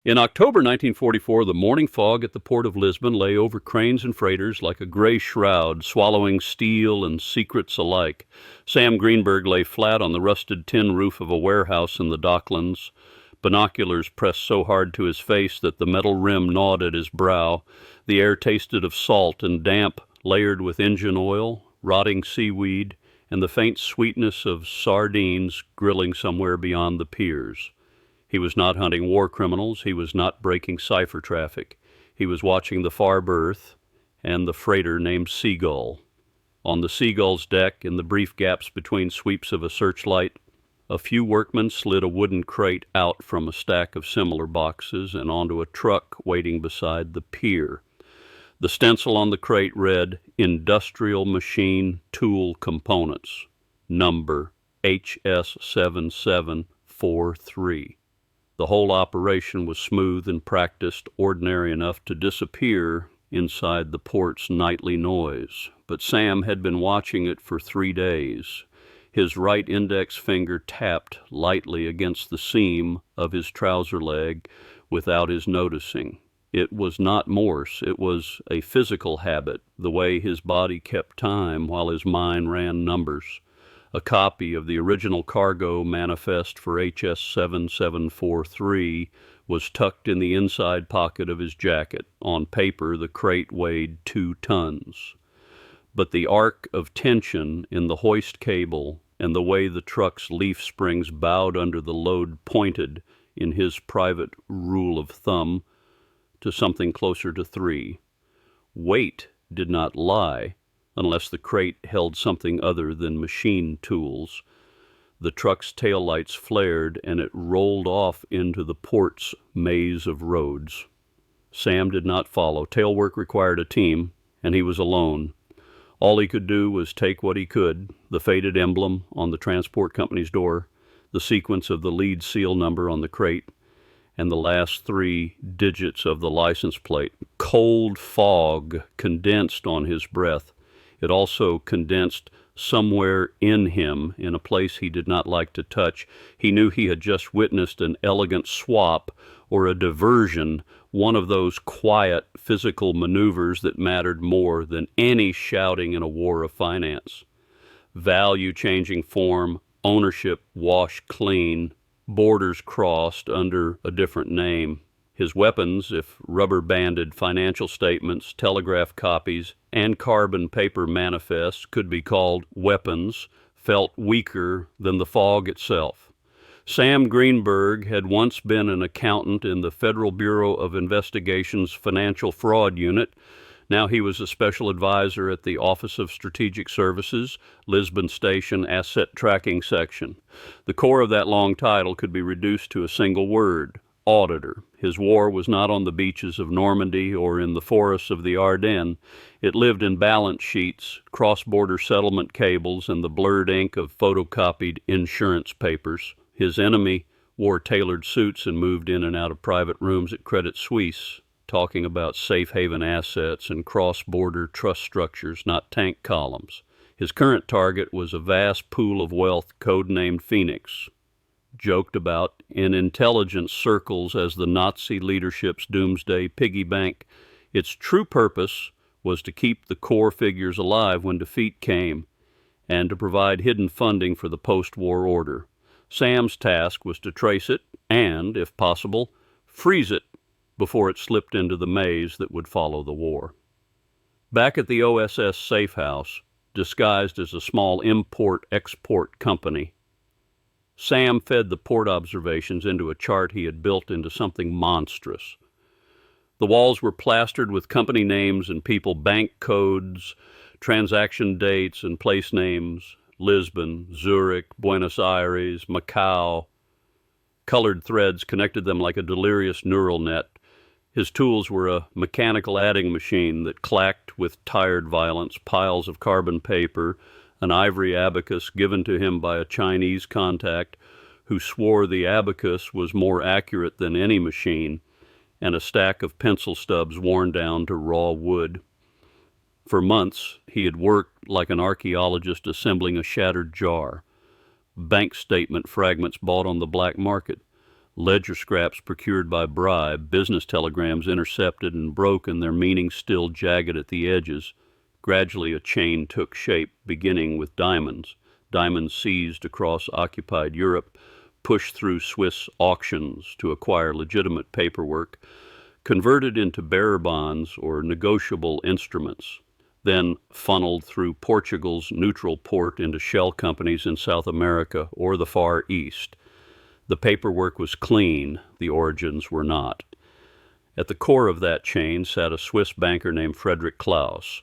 In October 1944, the morning fog at the port of Lisbon lay over cranes and freighters like a gray shroud, swallowing steel and secrets alike. Sam Greenberg lay flat on the rusted tin roof of a warehouse in the docklands, binoculars pressed so hard to his face that the metal rim gnawed at his brow. The air tasted of salt and damp, layered with engine oil, rotting seaweed, and the faint sweetness of sardines grilling somewhere beyond the piers. He was not hunting war criminals. He was not breaking cipher traffic. He was watching the far berth and the freighter named Seagull. On the Seagull's deck, in the brief gaps between sweeps of a searchlight, a few workmen slid a wooden crate out from a stack of similar boxes and onto a truck waiting beside the pier. The stencil on the crate read, "Industrial Machine Tool Components, number HS7743. The whole operation was smooth and practiced, ordinary enough to disappear inside the port's nightly noise. But Sam had been watching it for 3 days. His right index finger tapped lightly against the seam of his trouser leg without his noticing. It was not Morse. It was a physical habit, the way his body kept time while his mind ran numbers. A copy of the original cargo manifest for HS7743 was tucked in the inside pocket of his jacket. On paper, the crate weighed 2 tons. But the arc of tension in the hoist cable and the way the truck's leaf springs bowed under the load pointed, in his private rule of thumb, to something closer to 3. Weight did not lie, unless the crate held something other than machine tools. The truck's taillights flared, and it rolled off into the port's maze of roads. Sam did not follow. Tail work required a team, and he was alone. All he could do was take what he could, the faded emblem on the transport company's door, the sequence of the lead seal number on the crate, and the last 3 digits of the license plate. Cold fog condensed on his breath. It also condensed somewhere in him, in a place he did not like to touch. He knew he had just witnessed an elegant swap or a diversion, one of those quiet physical maneuvers that mattered more than any shouting in a war of finance. Value changing form, ownership washed clean, borders crossed under a different name. His weapons, if rubber-banded financial statements, telegraph copies, and carbon paper manifests could be called weapons, felt weaker than the fog itself. Sam Greenberg had once been an accountant in the Federal Bureau of Investigation's Financial Fraud Unit. Now he was a special advisor at the Office of Strategic Services, Lisbon Station Asset Tracking Section. The core of that long title could be reduced to a single word: auditor. His war was not on the beaches of Normandy or in the forests of the Ardennes. It lived in balance sheets, cross-border settlement cables, and the blurred ink of photocopied insurance papers. His enemy wore tailored suits and moved in and out of private rooms at Credit Suisse, talking about safe haven assets and cross-border trust structures, not tank columns. His current target was a vast pool of wealth codenamed Phoenix, joked about in intelligence circles as the Nazi leadership's doomsday piggy bank. Its true purpose was to keep the core figures alive when defeat came, and to provide hidden funding for the post-war order. Sam's task was to trace it and, if possible, freeze it before it slipped into the maze that would follow the war. Back at the OSS safe house, disguised as a small import-export company, Sam fed the port observations into a chart he had built into something monstrous. The walls were plastered with company names and people, bank codes, transaction dates, and place names: Lisbon, Zurich, Buenos Aires, Macau. Colored threads connected them like a delirious neural net. His tools were a mechanical adding machine that clacked with tired violence, piles of carbon paper, an ivory abacus given to him by a Chinese contact who swore the abacus was more accurate than any machine, and a stack of pencil stubs worn down to raw wood. For months, he had worked like an archaeologist assembling a shattered jar. Bank statement fragments bought on the black market, ledger scraps procured by bribe, business telegrams intercepted and broken, their meaning still jagged at the edges. Gradually a chain took shape, beginning with diamonds. Diamonds seized across occupied Europe, pushed through Swiss auctions to acquire legitimate paperwork, converted into bearer bonds or negotiable instruments, then funneled through Portugal's neutral port into shell companies in South America or the Far East. The paperwork was clean, the origins were not. At the core of that chain sat a Swiss banker named Frederick Klaus.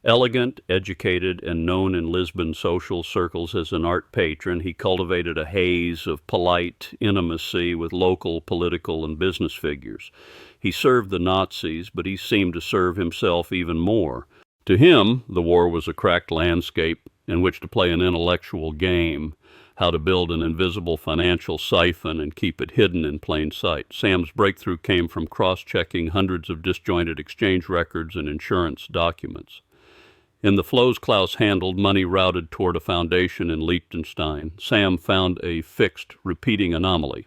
Elegant, educated, and known in Lisbon social circles as an art patron, he cultivated a haze of polite intimacy with local political and business figures. He served the Nazis, but he seemed to serve himself even more. To him, the war was a cracked landscape in which to play an intellectual game, how to build an invisible financial siphon and keep it hidden in plain sight. Sam's breakthrough came from cross-checking hundreds of disjointed exchange records and insurance documents. In the flows Klaus handled, money routed toward a foundation in Liechtenstein. Sam found a fixed, repeating anomaly.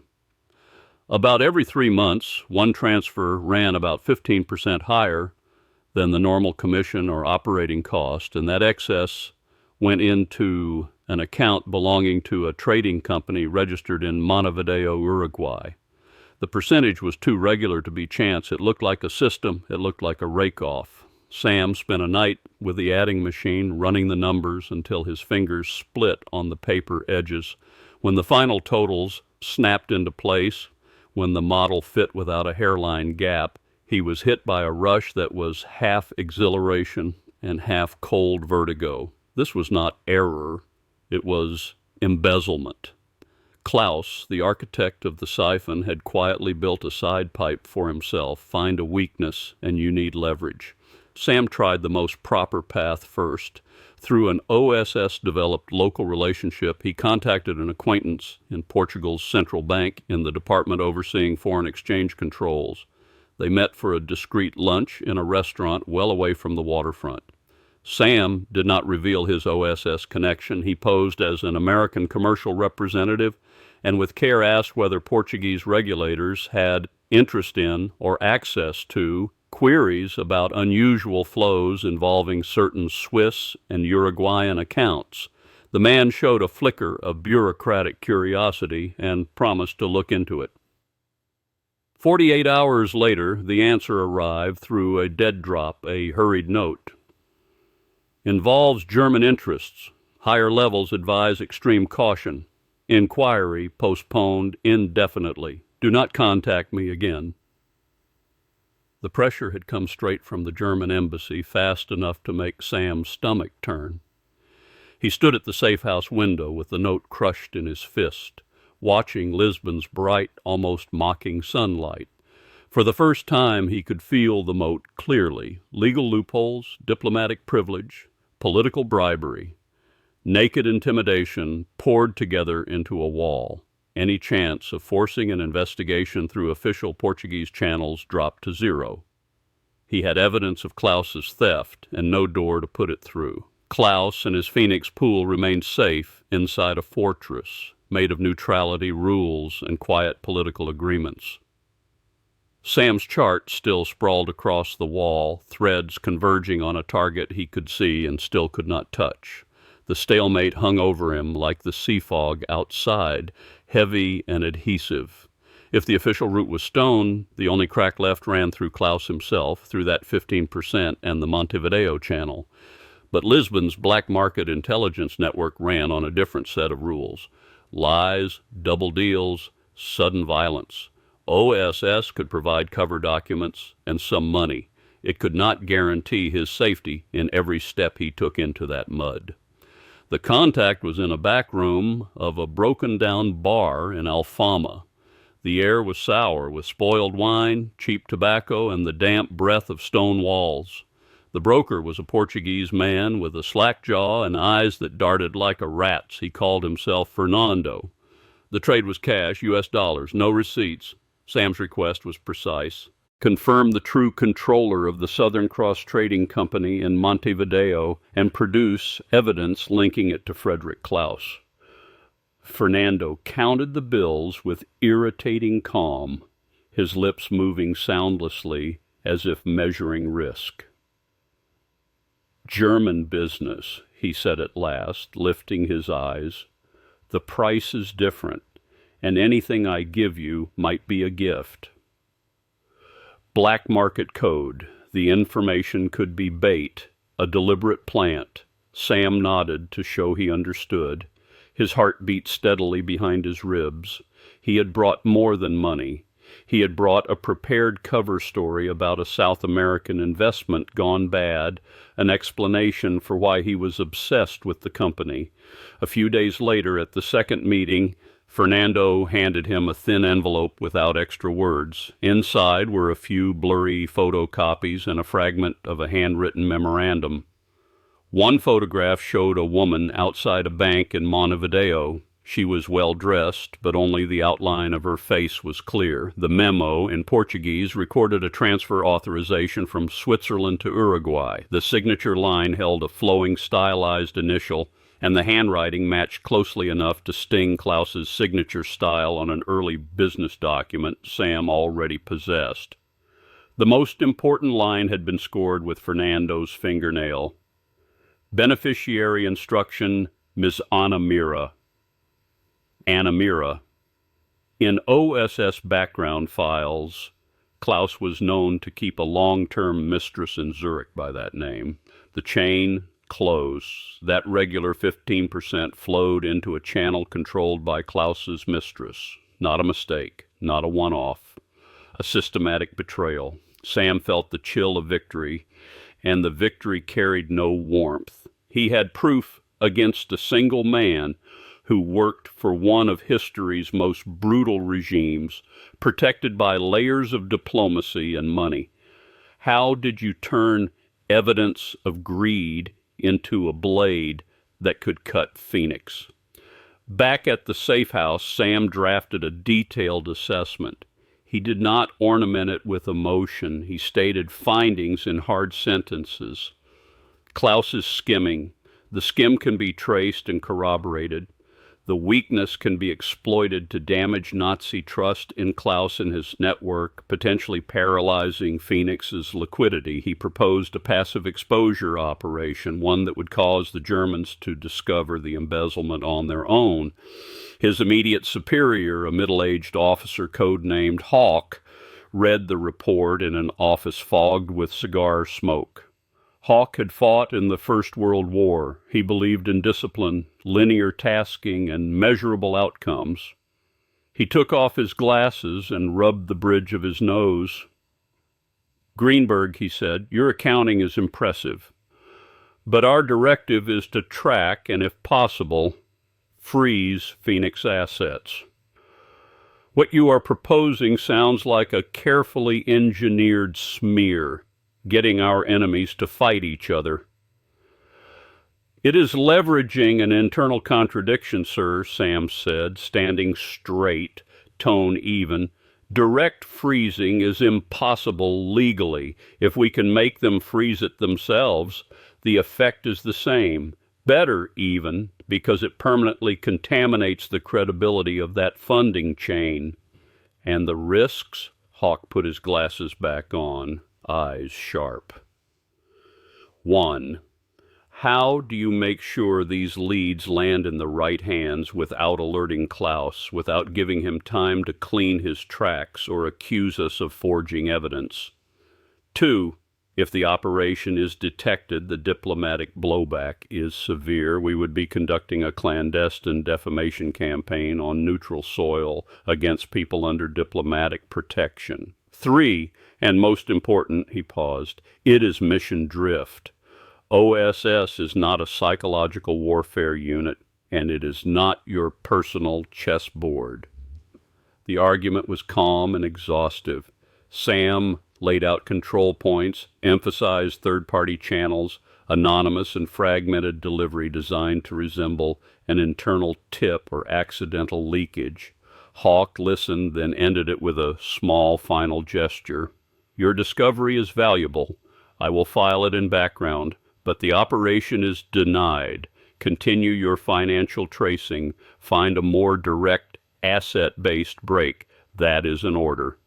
About every 3 months, one transfer ran about 15% higher than the normal commission or operating cost, and that excess went into an account belonging to a trading company registered in Montevideo, Uruguay. The percentage was too regular to be chance. It looked like a system. It looked like a rake-off. Sam spent a night with the adding machine, running the numbers until his fingers split on the paper edges. When the final totals snapped into place, when the model fit without a hairline gap, he was hit by a rush that was half exhilaration and half cold vertigo. This was not error, it was embezzlement. Klaus, the architect of the siphon, had quietly built a side pipe for himself. Find a weakness and you need leverage. Sam tried the most proper path first. Through an OSS-developed local relationship, he contacted an acquaintance in Portugal's central bank in the department overseeing foreign exchange controls. They met for a discreet lunch in a restaurant well away from the waterfront. Sam did not reveal his OSS connection. He posed as an American commercial representative and with care asked whether Portuguese regulators had interest in or access to queries about unusual flows involving certain Swiss and Uruguayan accounts. The man showed a flicker of bureaucratic curiosity and promised to look into it. 48 hours later, the answer arrived through a dead drop, a hurried note. Involves German interests. Higher levels advise extreme caution. Inquiry postponed indefinitely. Do not contact me again. The pressure had come straight from the German embassy, fast enough to make Sam's stomach turn. He stood at the safe-house window with the note crushed in his fist, watching Lisbon's bright, almost mocking sunlight. For the first time he could feel the moat clearly. Legal loopholes, diplomatic privilege, political bribery, naked intimidation poured together into a wall. Any chance of forcing an investigation through official Portuguese channels dropped to zero. He had evidence of Klaus's theft and no door to put it through. Klaus and his Phoenix pool remained safe inside a fortress made of neutrality rules and quiet political agreements. Sam's chart still sprawled across the wall, threads converging on a target he could see and still could not touch. The stalemate hung over him like the sea fog outside, heavy and adhesive. If the official route was stone, the only crack left ran through Klaus himself, through that 15% and the Montevideo channel. But Lisbon's black market intelligence network ran on a different set of rules. Lies, double deals, sudden violence. OSS could provide cover documents and some money. It could not guarantee his safety in every step he took into that mud. The contact was in a back room of a broken-down bar in Alfama. The air was sour with spoiled wine, cheap tobacco, and the damp breath of stone walls. The broker was a Portuguese man with a slack jaw and eyes that darted like a rat's. He called himself Fernando. The trade was cash, U.S. dollars, no receipts. Sam's request was precise. Confirm the true controller of the Southern Cross Trading Company in Montevideo and produce evidence linking it to Frederick Klaus. Fernando counted the bills with irritating calm, his lips moving soundlessly as if measuring risk. "German business," he said at last, lifting his eyes. "The price is different, and anything I give you might be a gift." Black market code. The information could be bait, a deliberate plant. Sam nodded to show he understood. His heart beat steadily behind his ribs. He had brought more than money. He had brought a prepared cover story about a South American investment gone bad, an explanation for why he was obsessed with the company. A few days later, at the second meeting, Fernando handed him a thin envelope without extra words. Inside were a few blurry photocopies and a fragment of a handwritten memorandum. One photograph showed a woman outside a bank in Montevideo. She was well dressed, but only the outline of her face was clear. The memo, in Portuguese, recorded a transfer authorization from Switzerland to Uruguay. The signature line held a flowing, stylized initial, and the handwriting matched closely enough to sting Klaus's signature style on an early business document Sam already possessed. The most important line had been scored with Fernando's fingernail. Beneficiary instruction, Ms. Anna Mira. Anna Mira. In OSS background files, Klaus was known to keep a long-term mistress in Zurich by that name. The chain close. That regular 15% flowed into a channel controlled by Klaus's mistress. Not a mistake, not a one-off. A systematic betrayal. Sam felt the chill of victory, and the victory carried no warmth. He had proof against a single man who worked for one of history's most brutal regimes, protected by layers of diplomacy and money. How did you turn evidence of greed into a blade that could cut Phoenix? Back at the safe house, Sam drafted a detailed assessment. He did not ornament it with emotion. He stated findings in hard sentences. Klaus is skimming. The skim can be traced and corroborated. The weakness can be exploited to damage Nazi trust in Klaus and his network, potentially paralyzing Phoenix's liquidity. He proposed a passive exposure operation, one that would cause the Germans to discover the embezzlement on their own. His immediate superior, a middle-aged officer codenamed Hawk, read the report in an office fogged with cigar smoke. Hawk had fought in the First World War. He believed in discipline, linear tasking, and measurable outcomes. He took off his glasses and rubbed the bridge of his nose. "Greenberg," he said, "your accounting is impressive, but our directive is to track and, if possible, freeze Phoenix assets. What you are proposing sounds like a carefully engineered smear, getting our enemies to fight each other." "It is leveraging an internal contradiction, sir," Sam said, standing straight, tone even. "Direct freezing is impossible legally. If we can make them freeze it themselves, the effect is the same. Better, even, because it permanently contaminates the credibility of that funding chain. And the risks?" Hawk put his glasses back on, eyes sharp. 1. How do you make sure these leads land in the right hands without alerting Klaus, without giving him time to clean his tracks or accuse us of forging evidence? 2. If the operation is detected, the diplomatic blowback is severe. We would be conducting a clandestine defamation campaign on neutral soil against people under diplomatic protection. 3, and most important, he paused, it is mission drift. OSS is not a psychological warfare unit, and it is not your personal chessboard. The argument was calm and exhaustive. Sam laid out control points, emphasized third-party channels, anonymous and fragmented delivery designed to resemble an internal tip or accidental leakage. Hawk listened, then ended it with a small final gesture. "Your discovery is valuable. I will file it in background, but the operation is denied. Continue your financial tracing. Find a more direct, asset-based break. That is an order."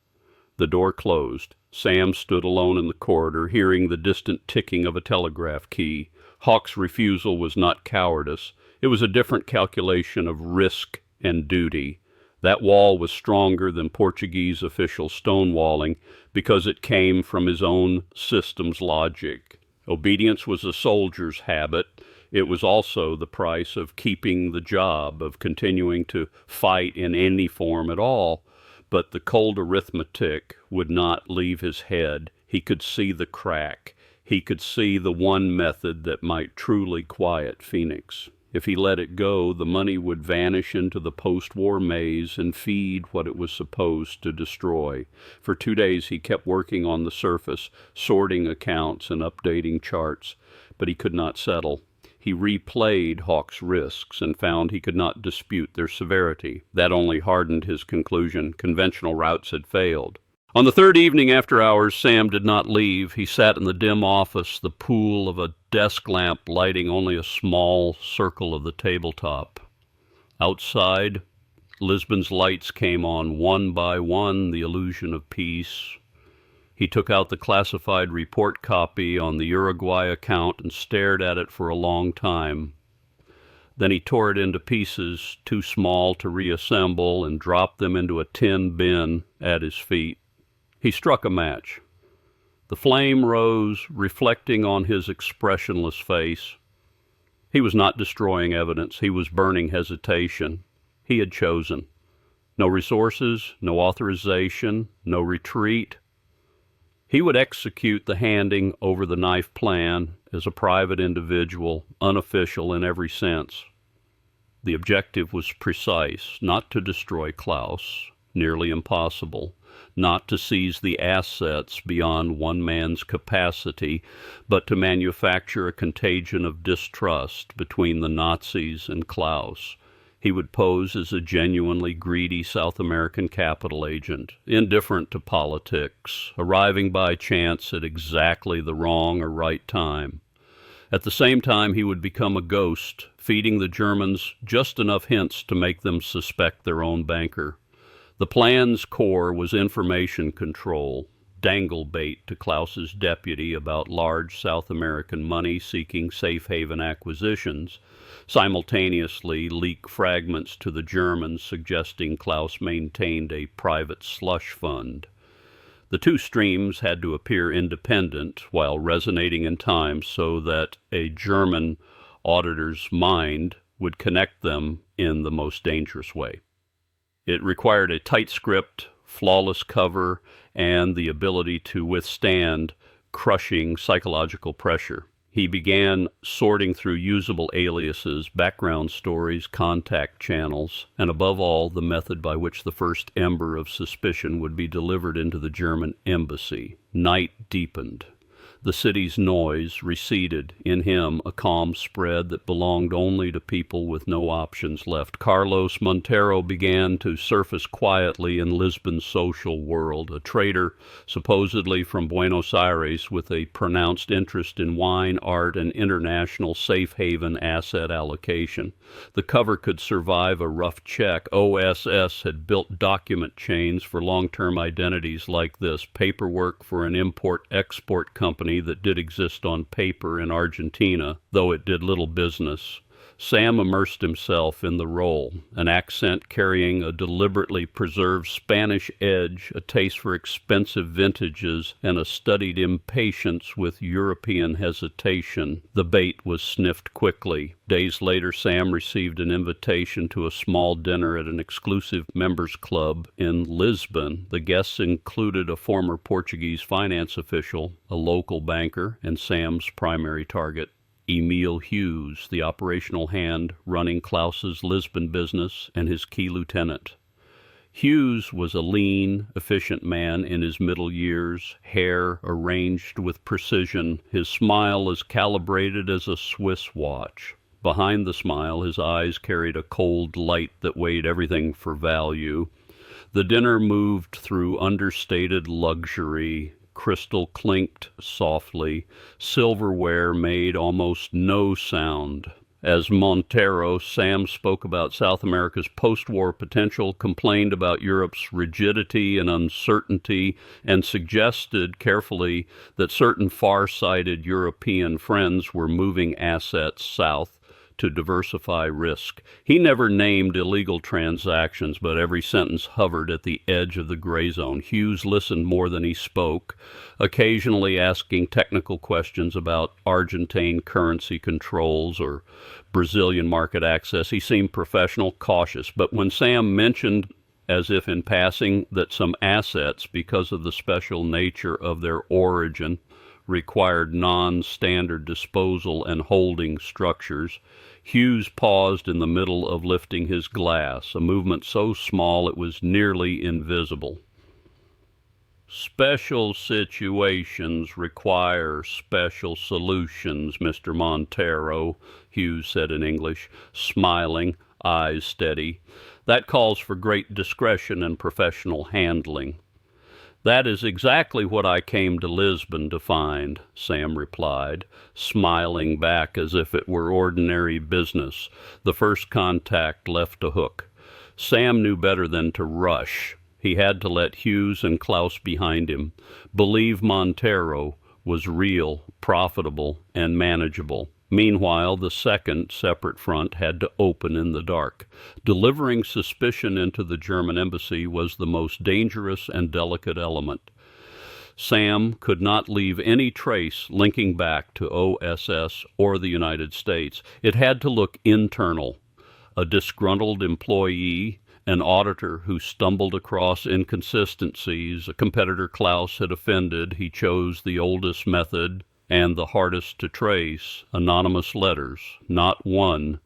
The door closed. Sam stood alone in the corridor, hearing the distant ticking of a telegraph key. Hawk's refusal was not cowardice. It was a different calculation of risk and duty. That wall was stronger than Portuguese official stonewalling because it came from his own system's logic. Obedience was a soldier's habit. It was also the price of keeping the job, of continuing to fight in any form at all. But the cold arithmetic would not leave his head. He could see the crack. He could see the one method that might truly quiet Phoenix. If he let it go, the money would vanish into the post-war maze and feed what it was supposed to destroy. For 2 days he kept working on the surface, sorting accounts and updating charts, but he could not settle. He replayed Hawk's risks and found he could not dispute their severity. That only hardened his conclusion. Conventional routes had failed. On the third evening after hours, Sam did not leave. He sat in the dim office, the pool of a desk lamp lighting only a small circle of the tabletop. Outside, Lisbon's lights came on one by one, the illusion of peace. He took out the classified report copy on the Uruguay account and stared at it for a long time. Then he tore it into pieces, too small to reassemble, and dropped them into a tin bin at his feet. He struck a match. The flame rose, reflecting on his expressionless face. He was not destroying evidence. He was burning hesitation. He had chosen. No resources, no authorization, no retreat. He would execute the handing over the knife plan as a private individual, unofficial in every sense. The objective was precise, not to destroy Klaus, nearly impossible, not to seize the assets beyond one man's capacity, but to manufacture a contagion of distrust between the Nazis and Klaus. He would pose as a genuinely greedy South American capital agent, indifferent to politics, arriving by chance at exactly the wrong or right time. At the same time, he would become a ghost, feeding the Germans just enough hints to make them suspect their own banker. The plan's core was information control, dangle bait to Klaus's deputy about large South American money seeking safe haven acquisitions, simultaneously leak fragments to the Germans suggesting Klaus maintained a private slush fund. The two streams had to appear independent while resonating in time so that a German auditor's mind would connect them in the most dangerous way. It required a tight script, flawless cover, and the ability to withstand crushing psychological pressure. He began sorting through usable aliases, background stories, contact channels, and above all, the method by which the first ember of suspicion would be delivered into the German embassy. Night deepened. The city's noise receded. In him, a calm spread that belonged only to people with no options left. Carlos Montero began to surface quietly in Lisbon's social world, a trader supposedly from Buenos Aires with a pronounced interest in wine, art, and international safe haven asset allocation. The cover could survive a rough check. OSS had built document chains for long-term identities like this, paperwork for an import-export company that did exist on paper in Argentina, though it did little business. Sam immersed himself in the role, an accent carrying a deliberately preserved Spanish edge, a taste for expensive vintages, and a studied impatience with European hesitation. The bait was sniffed quickly. Days later, Sam received an invitation to a small dinner at an exclusive members club in Lisbon. The guests included a former Portuguese finance official, a local banker, and Sam's primary target, Emil Hughes, the operational hand running Klaus's Lisbon business and his key lieutenant. Hughes was a lean, efficient man in his middle years, hair arranged with precision, his smile as calibrated as a Swiss watch. Behind the smile, his eyes carried a cold light that weighed everything for value. The dinner moved through understated luxury. Crystal clinked softly. Silverware made almost no sound. As Montero, Sam spoke about South America's post-war potential, complained about Europe's rigidity and uncertainty, and suggested carefully that certain far-sighted European friends were moving assets south to diversify risk. He never named illegal transactions, but every sentence hovered at the edge of the gray zone. Hughes listened more than he spoke, occasionally asking technical questions about Argentine currency controls or Brazilian market access. He seemed professional, cautious, but when Sam mentioned, as if in passing, that some assets, because of the special nature of their origin, required non-standard disposal and holding structures, Hughes paused in the middle of lifting his glass, a movement so small it was nearly invisible. Special situations require special solutions, Mr. Montero, Hughes said in English, smiling, eyes steady. That calls for great discretion and professional handling. That is exactly what I came to Lisbon to find, Sam replied, smiling back as if it were ordinary business. The first contact left a hook. Sam knew better than to rush. He had to let Hughes and Klaus behind him believe Montero was real, profitable, and manageable. Meanwhile, the second separate front had to open in the dark. Delivering suspicion into the German embassy was the most dangerous and delicate element. Sam could not leave any trace linking back to OSS or the United States. It had to look internal. A disgruntled employee, an auditor who stumbled across inconsistencies, a competitor Klaus had offended. He chose the oldest method and the hardest to trace, anonymous letters, not one,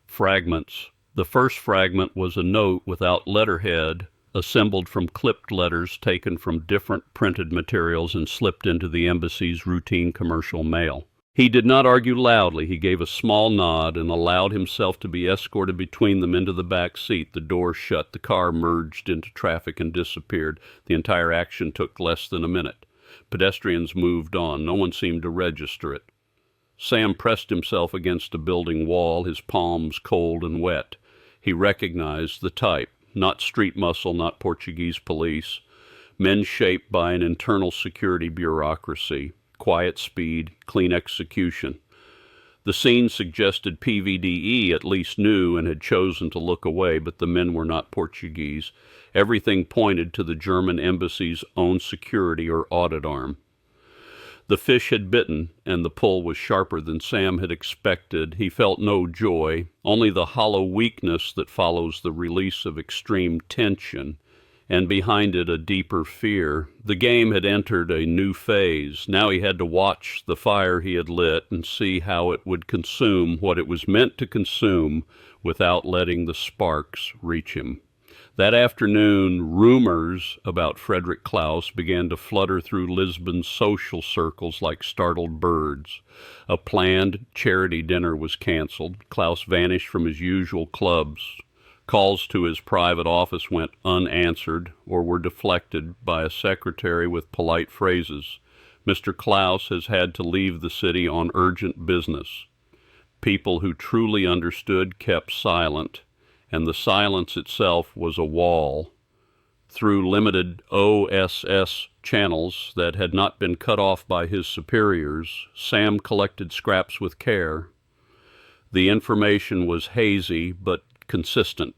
fragments. The first fragment was a note without letterhead, assembled from clipped letters taken from different printed materials and slipped into the embassy's routine commercial mail. He did not argue loudly. He gave a small nod and allowed himself to be escorted between them into the back seat. The door shut. The car merged into traffic and disappeared. The entire action took less than a minute. Pedestrians moved on. No one seemed to register it. Sam pressed himself against a building wall, his palms cold and wet. He recognized the type. Not street muscle, not Portuguese police. Men shaped by an internal security bureaucracy. Quiet speed, clean execution. The scene suggested PVDE at least knew and had chosen to look away, but the men were not Portuguese. Everything pointed to the German embassy's own security or audit arm. The fish had bitten, and the pull was sharper than Sam had expected. He felt no joy, only the hollow weakness that follows the release of extreme tension, and behind it a deeper fear. The game had entered a new phase. Now he had to watch the fire he had lit and see how it would consume what it was meant to consume without letting the sparks reach him. That afternoon, rumors about Frederick Klaus began to flutter through Lisbon's social circles like startled birds. A planned charity dinner was canceled. Klaus vanished from his usual clubs. Calls to his private office went unanswered or were deflected by a secretary with polite phrases. Mr. Klaus has had to leave the city on urgent business. People who truly understood kept silent, and the silence itself was a wall. Through limited OSS channels that had not been cut off by his superiors, Sam collected scraps with care. The information was hazy but consistent.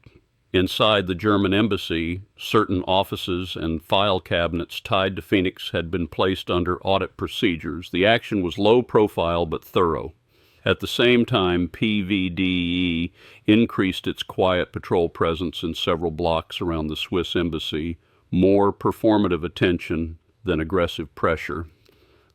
Inside the German embassy, certain offices and file cabinets tied to Phoenix had been placed under audit procedures. The action was low profile but thorough. At the same time, PVDE increased its quiet patrol presence in several blocks around the Swiss embassy, more performative attention than aggressive pressure.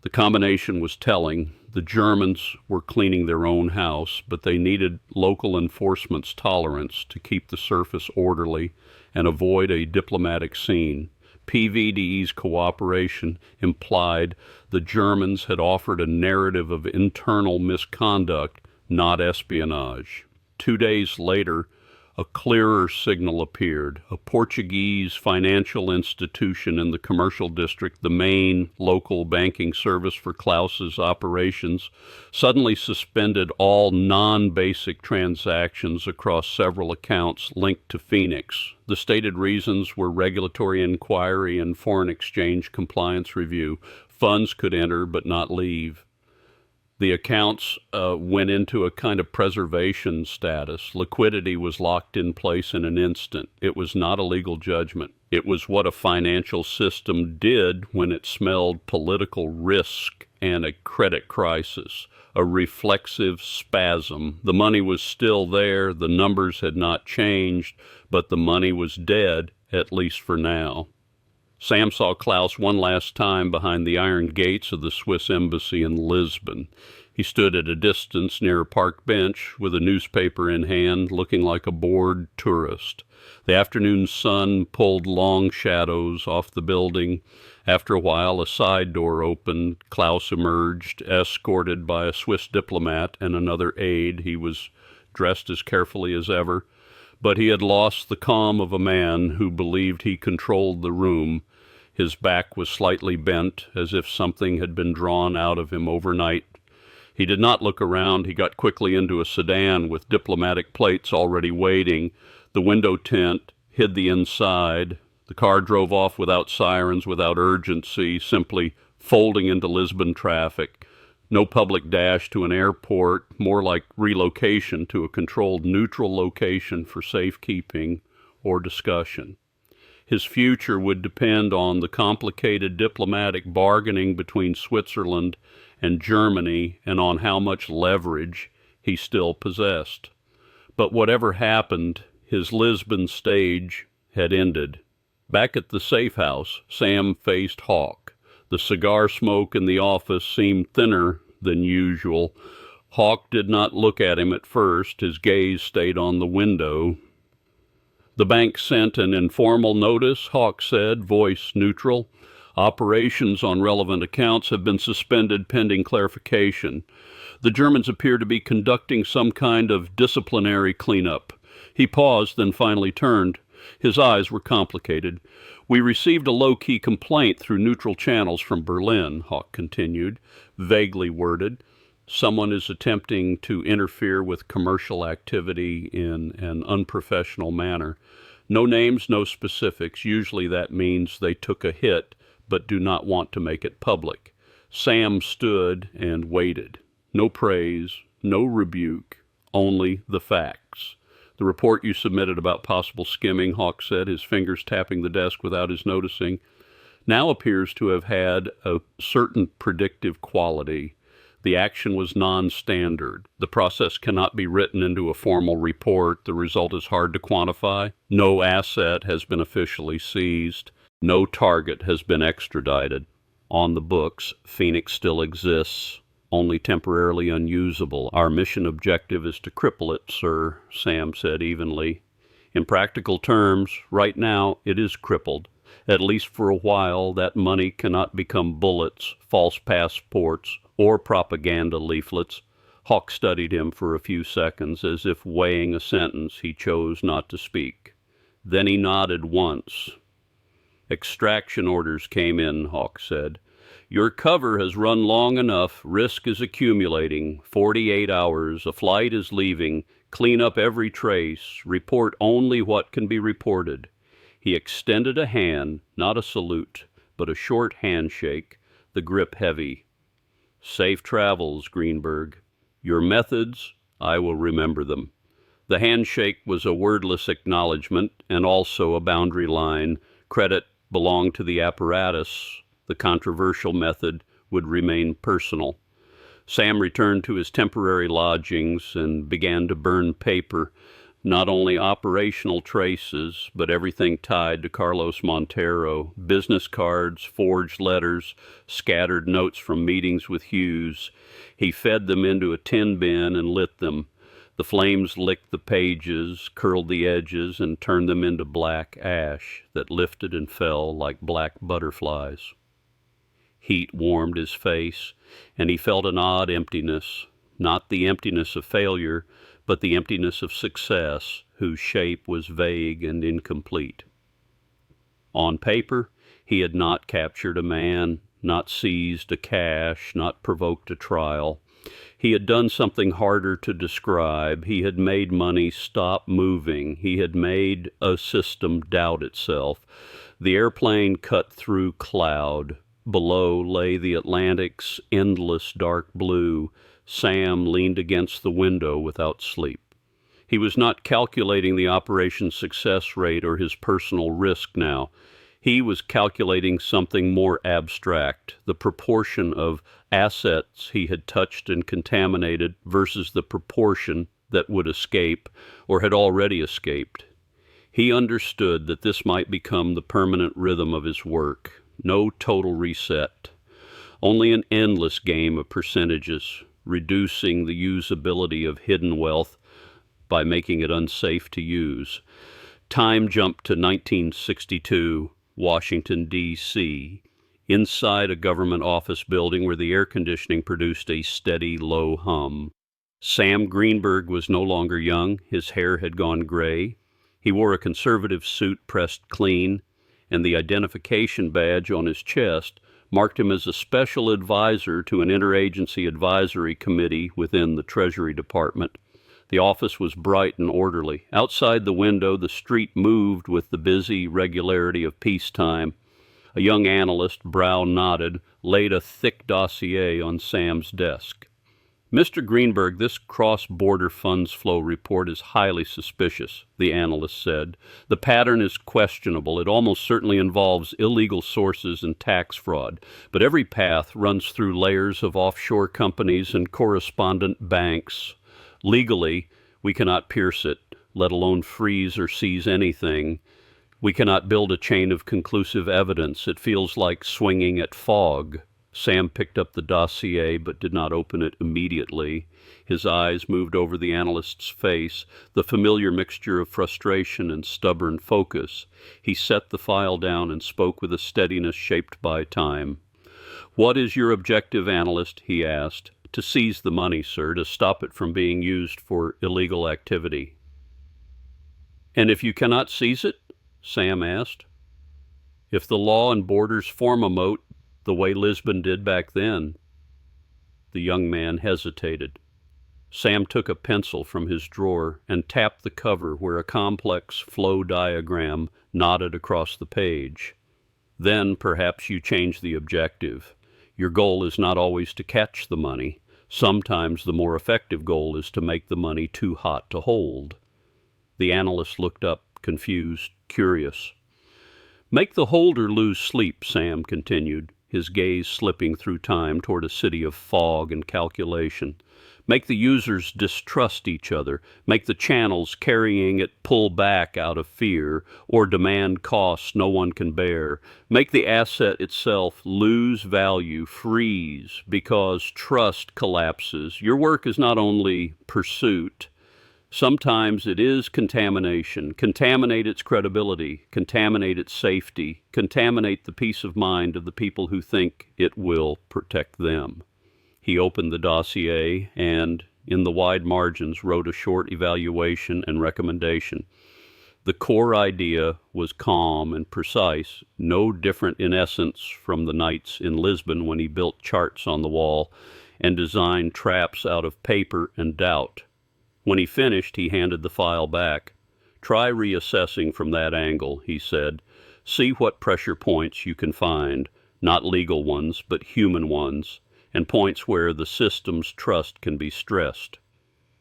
The combination was telling. The Germans were cleaning their own house, but they needed local enforcement's tolerance to keep the surface orderly and avoid a diplomatic scene. PVDE's cooperation implied the Germans had offered a narrative of internal misconduct, not espionage. 2 days later, A clearer signal appeared. A Portuguese financial institution in the commercial district, the main local banking service for Klaus's operations, suddenly suspended all non-basic transactions across several accounts linked to Phoenix. The stated reasons were regulatory inquiry and foreign exchange compliance review. Funds could enter but not leave. The accounts went into a kind of preservation status. Liquidity was locked in place in an instant. It was not a legal judgment. It was what a financial system did when it smelled political risk and a credit crisis, a reflexive spasm. The money was still there, the numbers had not changed, but the money was dead, at least for now. Sam saw Klaus one last time behind the iron gates of the Swiss embassy in Lisbon. He stood at a distance near a park bench with a newspaper in hand, looking like a bored tourist. The afternoon sun pulled long shadows off the building. After a while, a side door opened. Klaus emerged, escorted by a Swiss diplomat and another aide. He was dressed as carefully as ever, but he had lost the calm of a man who believed he controlled the room. His back was slightly bent, as if something had been drawn out of him overnight. He did not look around. He got quickly into a sedan with diplomatic plates already waiting. The window tint hid the inside. The car drove off without sirens, without urgency, simply folding into Lisbon traffic. No public dash to an airport, more like relocation to a controlled neutral location for safekeeping or discussion. His future would depend on the complicated diplomatic bargaining between Switzerland and Germany and on how much leverage he still possessed. But whatever happened, his Lisbon stage had ended. Back at the safe house, Sam faced Hawk. The cigar smoke in the office seemed thinner than usual. Hawk did not look at him at first. His gaze stayed on the window. "The bank sent an informal notice," Hawk said, voice neutral. "Operations on relevant accounts have been suspended pending clarification. The Germans appear to be conducting some kind of disciplinary cleanup." He paused, then finally turned. His eyes were complicated. "We received a low-key complaint through neutral channels from Berlin," Hawk continued, vaguely worded. "Someone is attempting to interfere with commercial activity in an unprofessional manner. No names, no specifics. Usually that means they took a hit, but do not want to make it public." Sam stood and waited. No praise, no rebuke, only the facts. "The report you submitted about possible skimming," Hawk said, his fingers tapping the desk without his noticing, "now appears to have had a certain predictive quality. The action was non-standard. The process cannot be written into a formal report. The result is hard to quantify. No asset has been officially seized. No target has been extradited. On the books, Phoenix still exists, only temporarily unusable. Our mission objective is to cripple it, sir," Sam said evenly. "In practical terms, right now it is crippled. At least for a while, that money cannot become bullets, false passports, or propaganda leaflets." Hawk studied him for a few seconds, as if weighing a sentence he chose not to speak. Then he nodded once. "Extraction orders came in," Hawk said. "Your cover has run long enough. Risk is accumulating. 48 hours. A flight is leaving. Clean up every trace. Report only what can be reported." He extended a hand, not a salute, but a short handshake, the grip heavy. "Safe travels, Greenberg. Your methods, I will remember them." The handshake was a wordless acknowledgement and also a boundary line. Credit belonged to the apparatus. The controversial method would remain personal. Sam returned to his temporary lodgings and began to burn paper, not only operational traces, but everything tied to Carlos Montero, business cards, forged letters, scattered notes from meetings with Hughes. He fed them into a tin bin and lit them. The flames licked the pages, curled the edges, and turned them into black ash that lifted and fell like black butterflies. Heat warmed his face, and he felt an odd emptiness, not the emptiness of failure, but the emptiness of success, whose shape was vague and incomplete. On paper, he had not captured a man, not seized a cache, not provoked a trial. He had done something harder to describe. He had made money stop moving. He had made a system doubt itself. The airplane cut through cloud. Below lay the Atlantic's endless dark blue. Sam leaned against the window without sleep. He was not calculating the operation's success rate or his personal risk now. He was calculating something more abstract, the proportion of assets he had touched and contaminated versus the proportion that would escape or had already escaped. He understood that this might become the permanent rhythm of his work. No total reset, only an endless game of percentages, reducing the usability of hidden wealth by making it unsafe to use. Time jumped to 1962. Washington, D.C., inside a government office building where the air conditioning produced a steady, low hum. Sam Greenberg was no longer young. His hair had gone gray. He wore a conservative suit pressed clean, and the identification badge on his chest marked him as a special advisor to an interagency advisory committee within the Treasury Department. The office was bright and orderly. Outside the window, the street moved with the busy regularity of peacetime. A young analyst, brow knotted, laid a thick dossier on Sam's desk. "Mr. Greenberg, this cross-border funds flow report is highly suspicious," the analyst said. "The pattern is questionable. It almost certainly involves illegal sources and tax fraud, but every path runs through layers of offshore companies and correspondent banks. Legally, we cannot pierce it, let alone freeze or seize anything. We cannot build a chain of conclusive evidence. It feels like swinging at fog." Sam picked up the dossier but did not open it immediately. His eyes moved over the analyst's face, the familiar mixture of frustration and stubborn focus. He set the file down and spoke with a steadiness shaped by time. "What is your objective, analyst?" he asked. "To seize the money, sir, to stop it from being used for illegal activity." "And if you cannot seize it?" Sam asked. "If the law and borders form a moat, the way Lisbon did back then." The young man hesitated. Sam took a pencil from his drawer and tapped the cover where a complex flow diagram nodded across the page. "Then perhaps you change the objective. Your goal is not always to catch the money. Sometimes the more effective goal is to make the money too hot to hold." The analyst looked up, confused, curious. "Make the holder lose sleep," Sam continued, his gaze slipping through time toward a city of fog and calculation. "Make the users distrust each other. Make the channels carrying it pull back out of fear or demand costs no one can bear. Make the asset itself lose value, freeze, because trust collapses. Your work is not only pursuit. Sometimes it is contamination. Contaminate its credibility, contaminate its safety, contaminate the peace of mind of the people who think it will protect them." He opened the dossier and, in the wide margins, wrote a short evaluation and recommendation. The core idea was calm and precise, no different in essence from the nights in Lisbon when he built charts on the wall and designed traps out of paper and doubt. When he finished, he handed the file back. "Try reassessing from that angle," he said. "See what pressure points you can find, not legal ones, but human ones, and points where the system's trust can be stressed."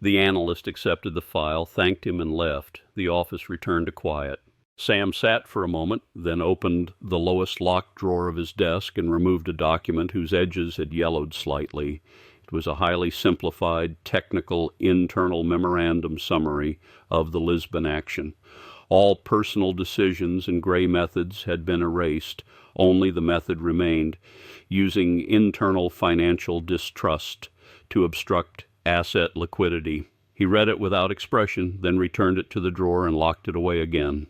The analyst accepted the file, thanked him, and left. The office returned to quiet. Sam sat for a moment, then opened the lowest locked drawer of his desk and removed a document whose edges had yellowed slightly. It was a highly simplified, technical, internal memorandum summary of the Lisbon action. All personal decisions and gray methods had been erased. Only the method remained, using internal financial distrust to obstruct asset liquidity. He read it without expression, then returned it to the drawer and locked it away again.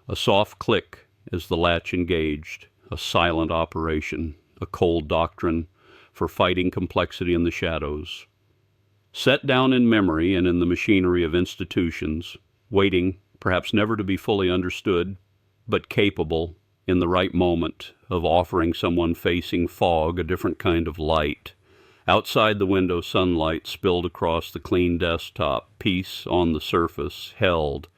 A soft click as the latch engaged, a silent operation, a cold doctrine for fighting complexity in the shadows. Set down in memory and in the machinery of institutions, waiting, perhaps never to be fully understood, but capable, in the right moment, of offering someone facing fog a different kind of light. Outside the window, sunlight spilled across the clean desktop, peace on the surface, held,